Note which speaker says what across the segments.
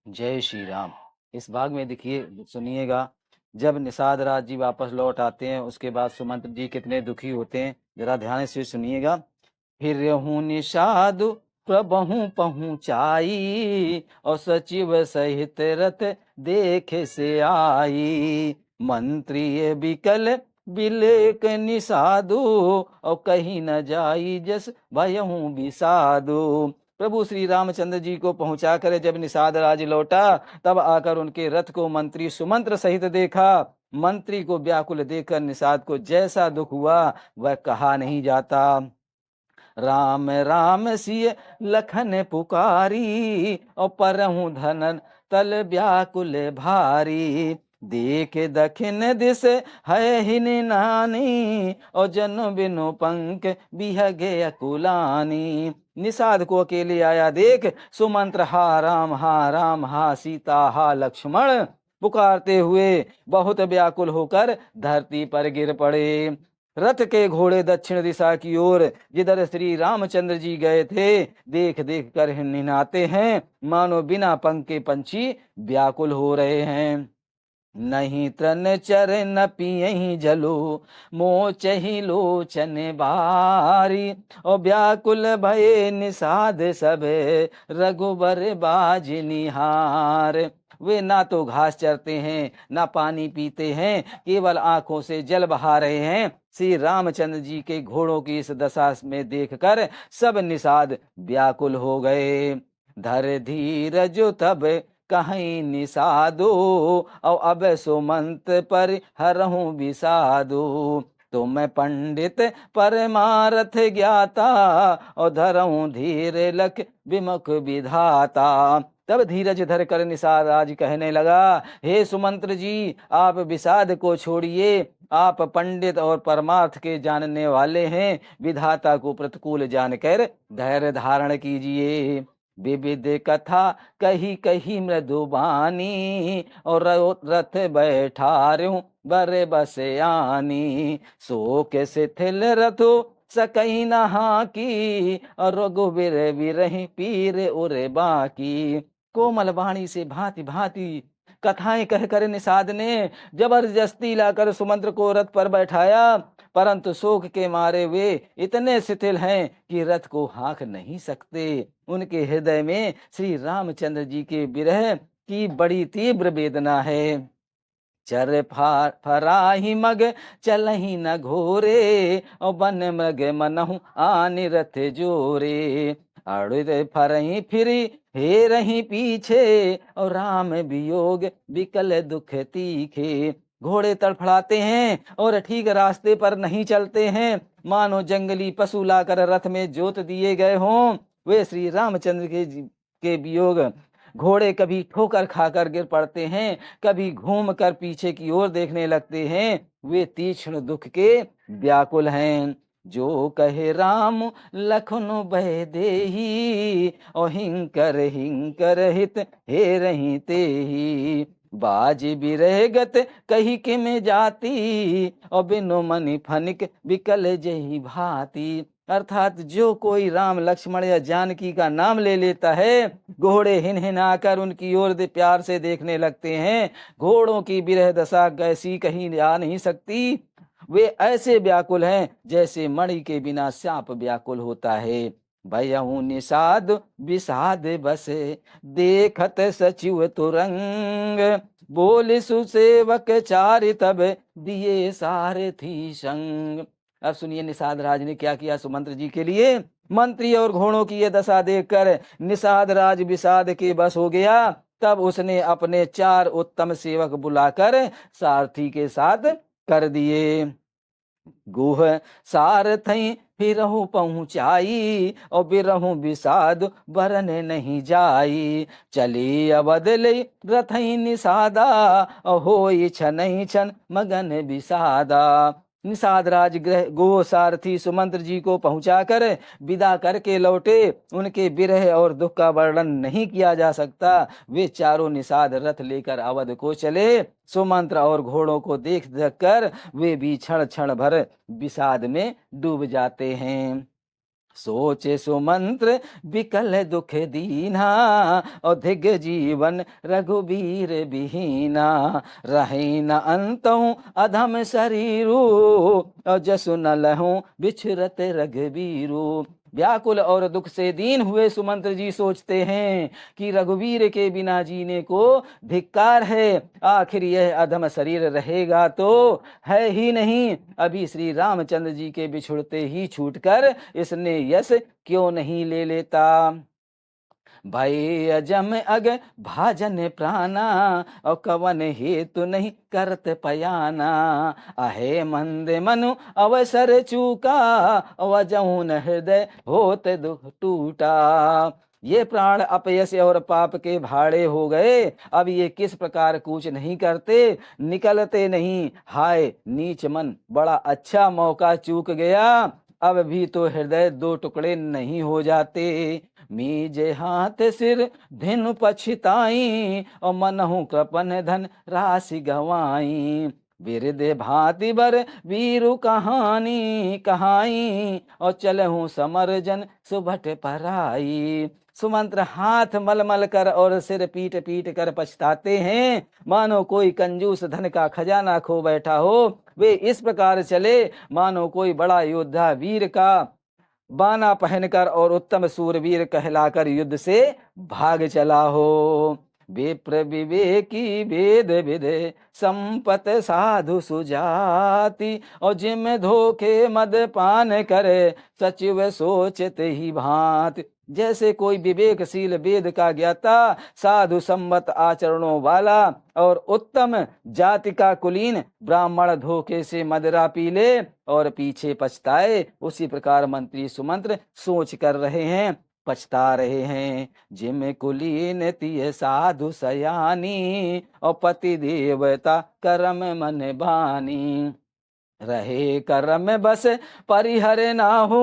Speaker 1: जय श्री राम। इस भाग में देखिए, सुनिएगा, जब निषाद राज जी वापस लौट आते हैं उसके बाद सुमंत्र जी कितने दुखी होते हैं, जरा ध्यान से सुनिएगा। फिर हूँ निषाद प्रभु पहुँचाई, और सचिव सहित रथ देखे से आई। मंत्री बिकल बिलेक निषादु, और कहीं न जाई जस भयहूँ विषादु। प्रभु श्री रामचंद्र जी को पहुंचा कर जब निषाद राज लौटा, तब आकर उनके रथ को मंत्री सुमंत्र सहित देखा। मंत्री को व्याकुल देखकर निषाद को जैसा दुख हुआ वह कहा नहीं जाता। राम राम सिय लखन पुकारी, और परहु धनन तल व्याकुल भारी। देख दखिन दिस है हिन नानी, और जन बिनु पंख बिहगे अकुलानी। निषाद को अकेले आया देख सुमंत्र हा राम हा सीता हा लक्ष्मण पुकारते हुए बहुत व्याकुल होकर धरती पर गिर पड़े। रथ के घोड़े दक्षिण दिशा की ओर जिधर श्री रामचंद्र जी गए थे देख देख कर निनाते हैं, मानो बिना पंख के पंछी व्याकुल हो रहे हैं। नहीं तन चर न पियहि जलो, मोचहि लोचन बारी। और व्याकुल भये निषाद सब, रघुबर बाज निहार। वे ना तो घास चरते हैं ना पानी पीते हैं, केवल आंखों से जल बहा रहे हैं। श्री रामचंद्र जी के घोड़ों की इस दशा में देखकर सब निषाद व्याकुल हो गए। धर धीरज तब कहीं निषादो, और अब सुमंत पर हरहूं विषादो। तो मैं पंडित परमारथ ज्ञाता, और धरऊं धीर लख विमुख विधाता। तब धीरज धर कर निषाद राज कहने लगा, हे सुमंत्र जी, आप विषाद को छोड़िए। आप पंडित और परमार्थ के जानने वाले हैं, विधाता को प्रतिकूल जानकर धैर्य धारण कीजिए। विविध कथा कही कही मृदुबानी, और रथ बैठार्यूं बर बसयानी। शोक शिथिल रथो सकई नहा की, और रघुवीर विरहि पीर उर बाकी। कोमल वाणी से भांति भांति कथाएं कहकर निषाद ने जबरदस्ती लाकर सुमंत्र को रथ पर बैठाया, परंतु शोक के मारे वे इतने शिथिल हैं कि रथ को हाँक नहीं सकते। उनके हृदय में श्री रामचंद्र जी के विरह की बड़ी तीव्र वेदना है। चर फराही मग चलही न घोरे, और बन मृग मनहु आनि रथ जोरे। अड़ुद फरही फिरी हे रही पीछे, और राम वियोग विकल दुख तीखे। घोड़े तड़फड़ाते हैं और ठीक रास्ते पर नहीं चलते हैं, मानो जंगली पशु लाकर रथ में जोत दिए गए हों। वे श्री रामचंद्र के वियोग घोड़े कभी ठोकर खाकर गिर पड़ते हैं, कभी घूम कर पीछे की ओर देखने लगते हैं। वे तीक्ष्ण दुख के व्याकुल हैं। जो कहे राम लखन बह देही, और हिंकर हित हे रही तेही। बाज बिरह गत कही के में जाती, और बिनु मनि फनिक विकल जही भांति। अर्थात जो कोई राम लक्ष्मण या जानकी का नाम ले लेता है, घोड़े हिनहिनाकर उनकी ओर प्यार से देखने लगते हैं। घोड़ों की विरह दशा कैसी कहीं आ नहीं सकती। वे ऐसे व्याकुल हैं जैसे मणि के बिना सांप व्याकुल होता है। भयहूं निषाद विषाद बस, देखत सचिव तुरंग। बोल सुसेवक चारि तब दिए सारथी संग। अब सुनिए निषाद राज ने क्या किया सुमंत्र जी के लिए। मंत्री और घोड़ों की यह दशा देखकर निषाद राज विषाद के बस हो गया। तब उसने अपने 4 उत्तम सेवक बुलाकर सारथी के साथ कर दिए। गुह सारथई फिरहु पहुँचाई, और बिरहु विषाद बरन नहीं जाई। चली अवध ले रथई निषादा, और होई छनई छन मगन विषादा। निषाद राज ग्रह गो सारथी सुमंत्र जी को पहुंचाकर विदा करके लौटे। उनके विरह और दुख का वर्णन नहीं किया जा सकता। वे चारों निषाद रथ लेकर अवध को चले। सुमंत्र और घोड़ों को देख देख कर वे भी क्षण क्षण भर विषाद में डूब जाते हैं। सोचे सुमंत्र विकल दुख दीना, और धिग जीवन रघुबीर बिहीना। रहे न अंतहु अधम शरीरू, और जसु न लहूं बिछरत रघुबीरू। व्याकुल और दुख से दीन हुए सुमंत्र जी सोचते हैं कि रघुवीर के बिना जीने को धिक्कार है। आखिर यह अधम शरीर रहेगा तो है ही नहीं, अभी श्री रामचंद्र जी के बिछुड़ते ही छूटकर इसने यश क्यों नहीं ले लेता। भय अजम अग भाजन प्राणा, और कवन हेतु नहीं करत पयाना। अहे मंद मनु अवसर चूका, वजहुन हृदय होत दुख टूटा। ये प्राण अपयश और पाप के भाड़े हो गए, अब ये किस प्रकार कूच नहीं करते, निकलते नहीं। हाय नीच मन, बड़ा अच्छा मौका चूक गया, अब भी तो हृदय दो टुकड़े नहीं हो जाते। मीजे हाथ सिर धिनु पछताई, और मनहु कृपन धन राशि गवाई। बिरदे भांति बर वीरु कहानी कहाई, और चलहु समरजन सुभट पराई। सुमंत्र हाथ मल मल कर और सिर पीट पीट कर पछताते हैं, मानो कोई कंजूस धन का खजाना खो बैठा हो। वे इस प्रकार चले मानो कोई बड़ा योद्धा वीर का बाना पहनकर और उत्तम सूरवीर कहलाकर युद्ध से भाग चला हो। विप्र विवेकी भेद विदे, संपत साधु सुजाति, और जिम धोखे मद पान करे, सचिव सोचत ही भांति। जैसे कोई विवेकशील वेद का ज्ञाता, साधु संमत आचरणों वाला और उत्तम जाति का कुलीन ब्राह्मण धोखे से मदिरा पी ले और पीछे पछताए, उसी प्रकार मंत्री सुमंत्र सोच कर रहे हैं, पछता रहे हैं। जिम कुलीन तिय साधु सयानी, और पति देवता करम मन बानी। रहे करम बस परिहर नाहू,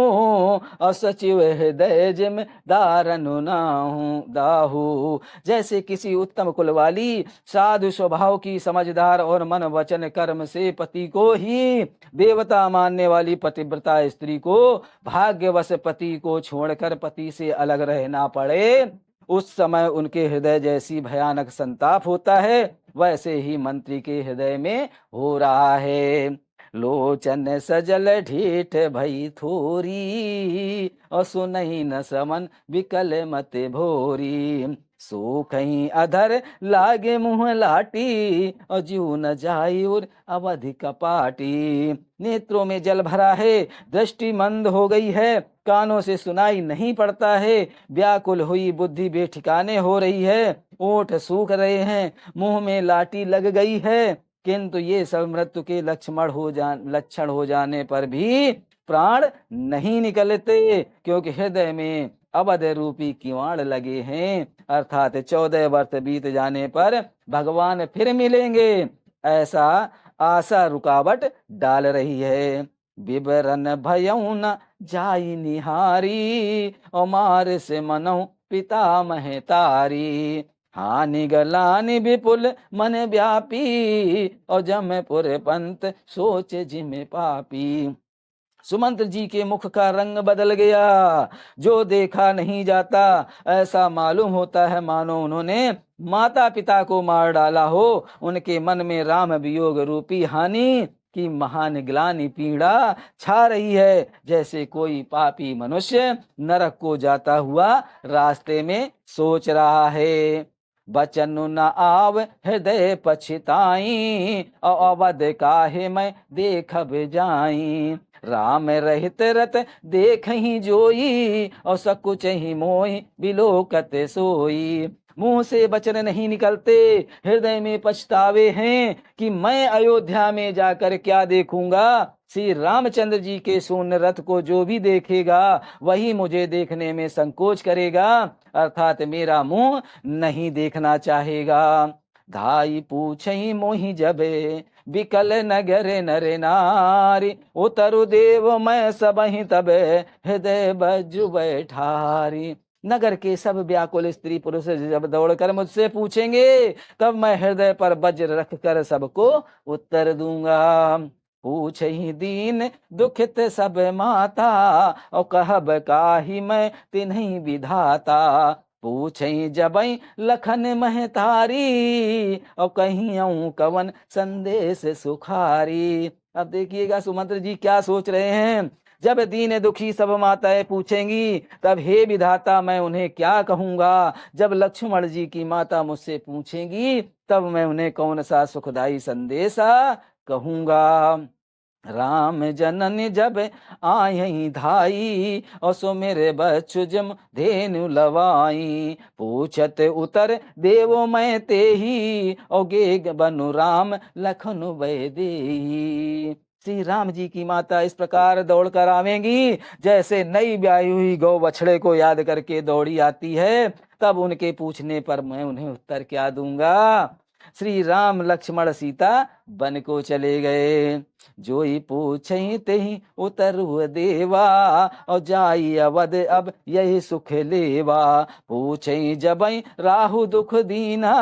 Speaker 1: और सचिव हृदय जिम दारनु नाहू दाहू। जैसे किसी उत्तम कुल वाली साधु स्वभाव की समझदार और मन वचन कर्म से पति को ही देवता मानने वाली पतिव्रता स्त्री को भाग्यवश पति को छोड़कर पति से अलग रहना पड़े, उस समय उनके हृदय जैसी भयानक संताप होता है, वैसे ही मंत्री के हृदय में हो रहा है। लोचन सजल ढीठ भई थोरी, और सुनहि न समन विकल मत भोरी। सो कहीं अधर लागे मुँह लाटी, और जीव न जाई और अवधि कपाटी। नेत्रों में जल भरा है, दृष्टि मंद हो गई है, कानों से सुनाई नहीं पड़ता है, व्याकुल हुई बुद्धि बेठिकाने हो रही है, ओठ सूख रहे हैं, मुंह में लाटी लग गई है, किंतु ये सब मृत्यु के लक्षण हो जाने पर भी प्राण नहीं निकलते, क्योंकि हृदय में अवध रूपी किवाड़ लगे हैं, अर्थात 14 वर्ष बीत जाने पर भगवान फिर मिलेंगे, ऐसा आशा रुकावट डाल रही है। विवरण भयउ न जाई निहारी, और मार से मनऊ पिता महतारी। हानि गलानि विपुल मन व्यापी, और जमपुर पंत सोच जिम पापी। सुमंत्र जी के मुख का रंग बदल गया, जो देखा नहीं जाता, ऐसा मालूम होता है मानो उन्होंने माता पिता को मार डाला हो। उनके मन में राम वियोग रूपी हानि की महान ग्लानि पीड़ा छा रही है, जैसे कोई पापी मनुष्य नरक को जाता हुआ रास्ते में सोच रहा है। बचन न आव हृदय पछताई, और अवध काहे मैं देखब जाई। राम रहित रत देख ही जोई, और सकुच ही मोहि बिलोकत सोई। मुंह से वचन नहीं निकलते, हृदय में पछतावे हैं कि मैं अयोध्या में जाकर क्या देखूंगा। श्री रामचंद्र जी के शून्य रथ को जो भी देखेगा वही मुझे देखने में संकोच करेगा, अर्थात मेरा मुंह नहीं देखना चाहेगा। धाई पूछई मोहि जबे, विकल नगर नर नारी। उतरु देव मैं सबहि तबे, हृदय बज्जु बैठारी। नगर के सब व्याकुल स्त्री पुरुष जब दौड़कर मुझसे पूछेंगे, तब मैं हृदय पर वज्र रख कर सबको उत्तर दूंगा। पूछहि दीन दुखित सब माता, और कहब काही मैं तिन्हि विधाता। पूछहि जबई लखन महतारी, और कहियऊँ कवन संदेश सुखारी। अब देखिएगा सुमंत्र जी क्या सोच रहे हैं। जब दीन दुखी सब माताएं पूछेंगी तब हे विधाता मैं उन्हें क्या कहूंगा। जब लक्ष्मण जी की माता मुझसे पूछेंगी तब मैं उन्हें कौन सा सुखदाई संदेशा कहूंगा। राम जनन जब आयई धाई, और सो मेरे बच्चु जम धेनु लवाई। पूछत उतर देवो मैं तेही, और गे बनु राम लखनु वैदेही। श्री राम जी की माता इस प्रकार दौड़ कर आवेंगी जैसे नई ब्याही हुई गौ बछड़े को याद करके दौड़ी आती है। तब उनके पूछने पर मैं उन्हें उत्तर क्या दूंगा। श्री राम लक्ष्मण सीता बन को चले गए। जोई पूछई तेहि उतरु देवा, और जाई अवध अब यही सुख लेवा। पूछई जबई राहु दुख दीना,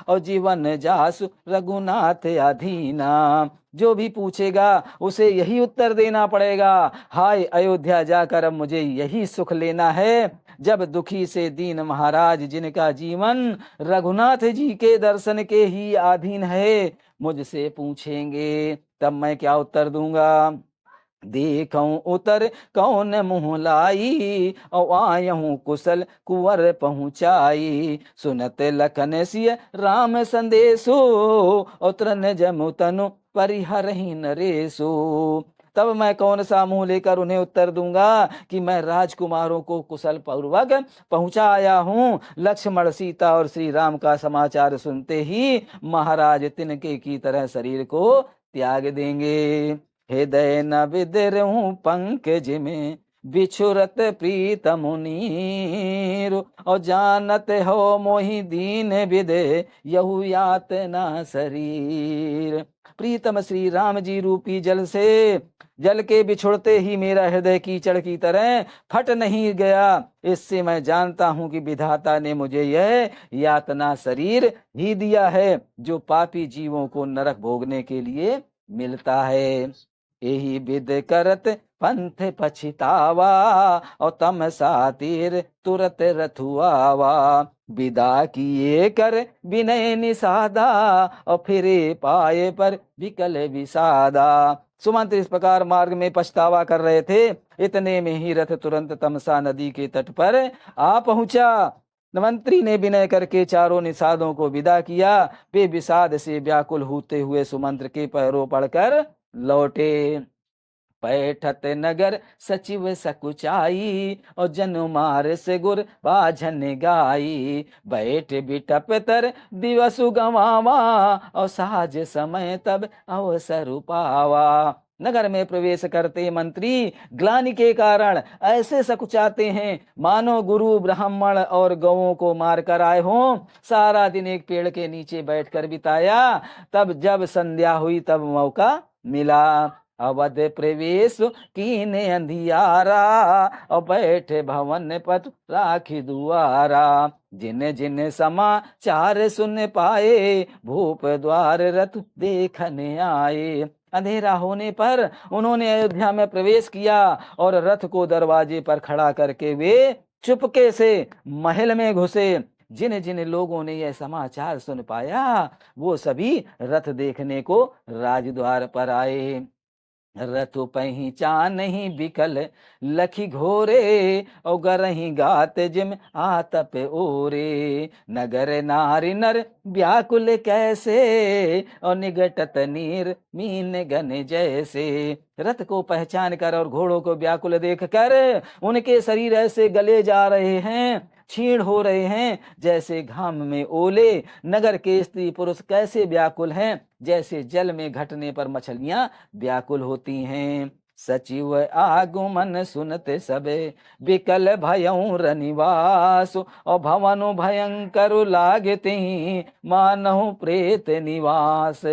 Speaker 1: और जीवन जासु रघुनाथ अधीना। जो भी पूछेगा उसे यही उत्तर देना पड़ेगा, हाय अयोध्या जाकर अब मुझे यही सुख लेना है। जब दुखी से दीन महाराज जिनका जीवन रघुनाथ जी के दर्शन के ही अधीन है मुझसे पूछेंगे तब मैं क्या उत्तर दूंगा। देखऊं उतर कौन मुँह लाई, और आयहूँ कुशल कुंवर पहुँचाई। सुनत लखन सिय राम संदेशो, और तृण जमु तनु परिहरहि नरेशो। तब मैं कौन सा मुंह लेकर उन्हें उत्तर दूंगा कि मैं राजकुमारों को कुशल पूर्वक पहुंचाया हूँ। लक्ष्मण सीता और श्री राम का समाचार सुनते ही महाराज तिनके की तरह शरीर को त्याग देंगे। हृदय न विदरहूं पंकज में, बिछुरत प्रीतम नीर। और जानत हो मोहि दीन विदे, यहु यातना शरीर। प्रीतम श्री राम जी रूपी जल के बिछुड़ते ही मेरा हृदय कीचड़ की तरह फट नहीं गया। इससे मैं जानता हूं कि विधाता ने मुझे यह यातना शरीर ही दिया है जो पापी जीवों को नरक भोगने के लिए मिलता है। यही विद करत पंथ पछितावा, और तम सातिर तुरत रथुआवा। विदा किए कर विनय निषादा, और फिरे पाए पर विकल विषादा। सुमंत्र इस प्रकार मार्ग में पछतावा कर रहे थे। इतने में ही रथ तुरंत तमसा नदी के तट पर आ पहुंचा। मंत्री ने विनय करके चारों निषादों को विदा किया। वे विषाद से व्याकुल होते हुए सुमंत्र के पैरों पड़कर लौटे। पैठत नगर सचिव सकुचाई, और जनु मार से गुर बाझन गाई। बैठ बिटप तर दिवस गवावा, और साज समय तब अवसर पावा। नगर में प्रवेश करते मंत्री ग्लानि के कारण ऐसे सकुचाते हैं मानो गुरु ब्राह्मण और गौओं को मार कर आए हों। सारा दिन एक पेड़ के नीचे बैठकर बिताया, तब जब संध्या हुई तब मौका मिला। अवध प्रवेश कीने अंधियारा, और बैठे भवन पट राखी दुआरा। जिन जिन समाचार सुन पाए, भूप द्वार रथ देखने आए। अंधेरा होने पर उन्होंने अयोध्या में प्रवेश किया और रथ को दरवाजे पर खड़ा करके वे चुपके से महल में घुसे। जिन जिन लोगों ने यह समाचार सुन पाया वो सभी रथ देखने को राजद्वार पर आए। रथ पहिचान नहीं बिकल लखी घोरे, और गरही गात जिम आतप ओरे। नगर नारी नर व्याकुल कैसे, और निगटत नीर मीन गन जैसे। रथ को पहचान कर और घोड़ों को व्याकुल देख कर उनके शरीर ऐसे गले जा रहे हैं, क्षीण हो रहे हैं जैसे घाम में ओले। नगर के स्त्री पुरुष कैसे व्याकुल हैं, जैसे जल में घटने पर मछलियां व्याकुल होती हैं। सचिव आगमन सुनते सबे, विकल भयऊ रनिवास। और भवनु भयंकर लागते, मानहु प्रेत निवास।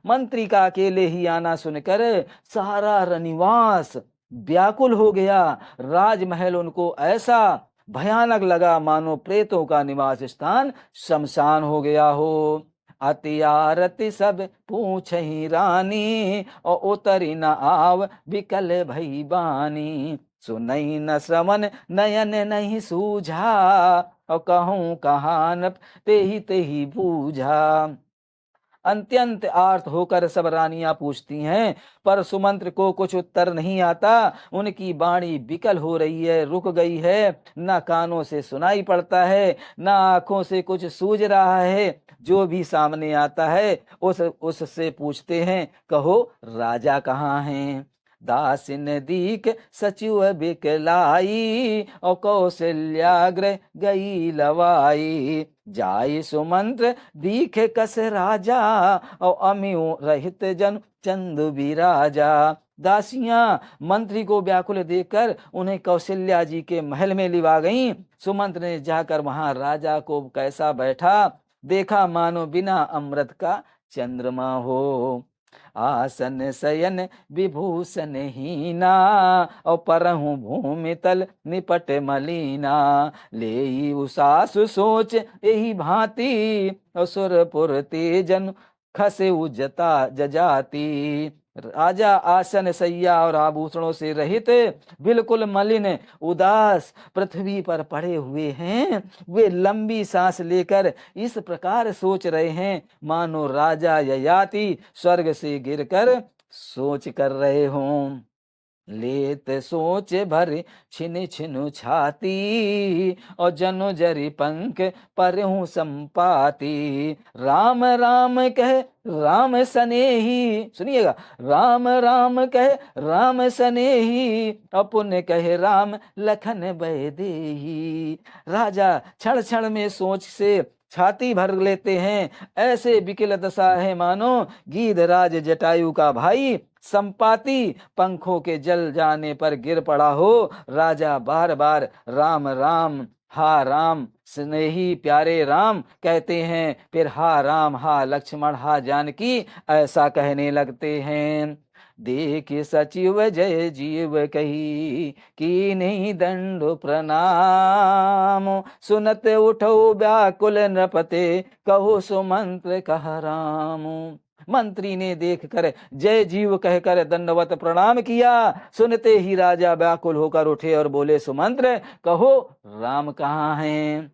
Speaker 1: मंत्री का अकेले ही आना सुनकर सारा रनिवास व्याकुल हो गया। राजमहल उनको ऐसा भयानक लगा मानो प्रेतों का निवास स्थान शमशान हो गया हो। अति आरती सब पूछही रानी, और उतरी न आव बिकल भई बानी। सुनई न श्रवण नयन नहीं सूझा, और कहूँ कहान तेहि बूझा। अत्यंत आर्त होकर सब रानियां पूछती हैं, पर सुमंत्र को कुछ उत्तर नहीं आता। उनकी वाणी विकल हो रही है, रुक गई है, न कानों से सुनाई पड़ता है, न आंखों से कुछ सूझ रहा है। जो भी सामने आता है उससे पूछते हैं, कहो राजा कहाँ हैं। दासिन दीक सचिव बिकलाई, और कौशल्याग्र गई लवाई। जाय सुमंत्र दीखे कस राजा, और अमियो रहित जन चंदु बिराजा। दासियां मंत्री को व्याकुल देखकर उन्हें कौशल्या जी के महल में लिवा गईं। सुमंत्र ने जाकर वहां राजा को कैसा बैठा देखा, मानो बिना अमृत का चंद्रमा हो। आसन शयन विभूषण हीना, और परहु भूमि तल निपट मलीना। ले उसासु सोच यही भांति, और सुरपुर तेजन खसे उजता जजाति। राजा आसन सैया और आभूषणों से रहित, बिल्कुल मलिन उदास पृथ्वी पर पड़े हुए हैं। वे लंबी सांस लेकर इस प्रकार सोच रहे हैं, मानो राजा ययाति स्वर्ग से गिरकर सोच कर रहे हों। लेत सोच भर छिन छिनु छाती, और जनु जरि पंख परहु संपाती। राम राम कह राम सनेही, सुनिएगा, राम राम कह राम सनेही, अपुन कहे राम लखन बैदेही। राजा क्षण क्षण में सोच से छाती भर लेते हैं। ऐसे विकल दशा है मानो गीधराज जटायु का भाई संपाति पंखों के जल जाने पर गिर पड़ा हो। राजा बार बार राम राम, हा राम स्नेही प्यारे राम कहते हैं, फिर हा राम, हा लक्ष्मण, हा जानकी ऐसा कहने लगते हैं। देख सचिव जय जीव कही, की नहीं दंड प्रणाम। सुनत उठो व्याकुल नृपते, कहो सुमंत्र कह राम। मंत्री ने देखकर जय जीव कहकर दंडवत प्रणाम किया। सुनते ही राजा व्याकुल होकर उठे और बोले, सुमंत्र कहो राम कहाँ हैं।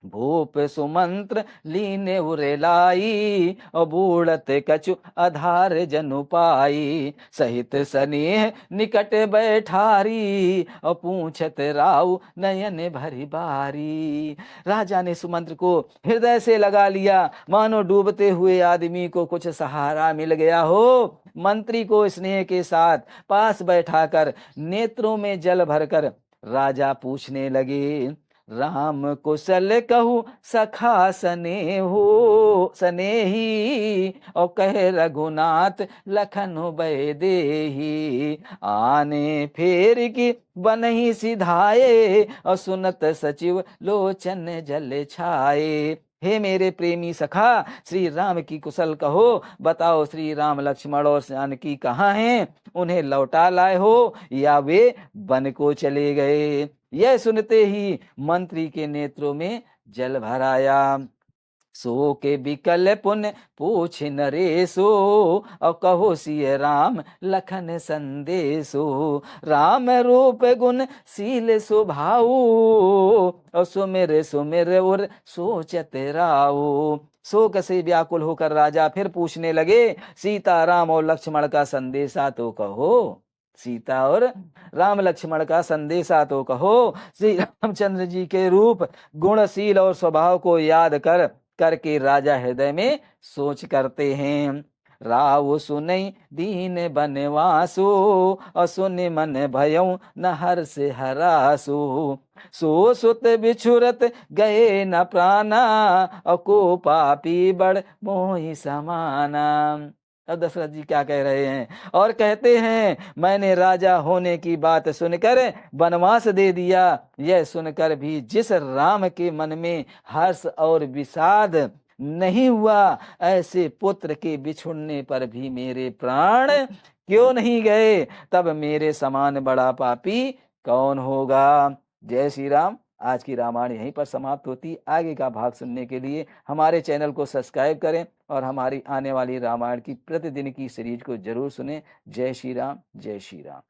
Speaker 1: भूप सुमंत्र लीने उरेलाई, और बूढ़त कछु आधार जनु पाई। सहित स्नेह निकट बैठारी, और पूछत राव नयन भरी बारी। राजा ने सुमंत्र को हृदय से लगा लिया, मानो डूबते हुए आदमी को कुछ सहारा मिल गया हो। मंत्री को स्नेह के साथ पास बैठाकर नेत्रों में जल भरकर राजा पूछने लगे, राम कुशल कहू सखा सने हो सनेही, और कहे रघुनाथ लखन बैदेही। आने फेर की बनही सिधाए, और सुनत सचिव लोचन जल छाए। हे मेरे प्रेमी सखा, श्री राम की कुशल कहो, बताओ श्री राम लक्ष्मण और जानकी कहाँ हैं। उन्हें लौटा लाए हो या वे वन को चले गए। यह सुनते ही मंत्री के नेत्रों में जल भर आया। सो के विकल पुण्य पूछ नरेशो, और कहो सिय राम लखन संदेशो। राम रूप गुण शील स्वभाव, और सुमिर सुमिर और सोचत राव। शोक से व्याकुल होकर राजा फिर पूछने लगे, सीता राम और लक्ष्मण का संदेशा तो कहो। सीता और राम लक्ष्मण का संदेशा तो कहो। श्री रामचंद्र जी के रूप गुणशील और स्वभाव को याद करके राजा हृदय में सोच करते हैं। राव सुनई दीन बनवासु, और सुनि मन भयउ न हर्ष हरासु। सो सुत बिछुरत गए न प्राणा, और को पापी बड़ मोहि समाना। अब दशरथ जी क्या कह रहे हैं, और कहते हैं, मैंने राजा होने की बात सुनकर वनवास दे दिया। यह सुनकर भी जिस राम के मन में हर्ष और विषाद नहीं हुआ, ऐसे पुत्र के बिछुड़ने पर भी मेरे प्राण क्यों नहीं गए। तब मेरे समान बड़ा पापी कौन होगा। जय श्री राम। आज की रामायण यहीं पर समाप्त होती। आगे का भाग सुनने के लिए हमारे चैनल को सब्सक्राइब करें और हमारी आने वाली रामायण की प्रतिदिन की सीरीज को जरूर सुनें। जय श्री राम, जय श्री राम।